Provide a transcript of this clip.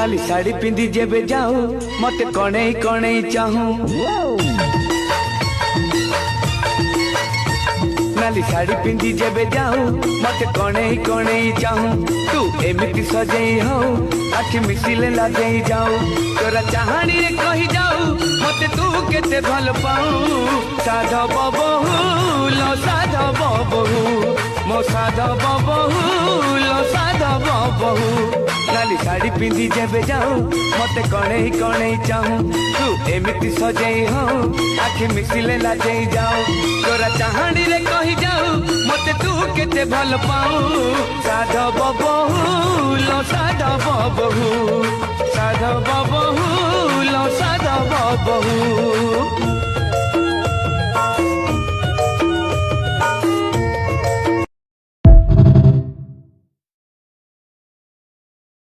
नाली साड़ी पिंधि जेबे जाऊ मते कणई कणई चाहू नाली साड़ी पिंधि जेबे जाऊ मते कणई कणई चाहू तू एमिति सजई हो आखि मिसिले लागई जाऊ तोरा चाहानी रे कहि जाऊ मते तू केते भल पाऊ साधव बहु लो साधव बहु मो साधव बहु लो साधव बहु नाली साड़ी पिंधि जेबे जाऊ मते कणई कणई चाहू तू एमिति सजई हो आखि मिसिले लागई जाऊ तोरा चाहानी रे कहि जाऊ मते तू केते भल पाऊ साधव बहु लो साधव बहु साधव बहु लो साधव बहु।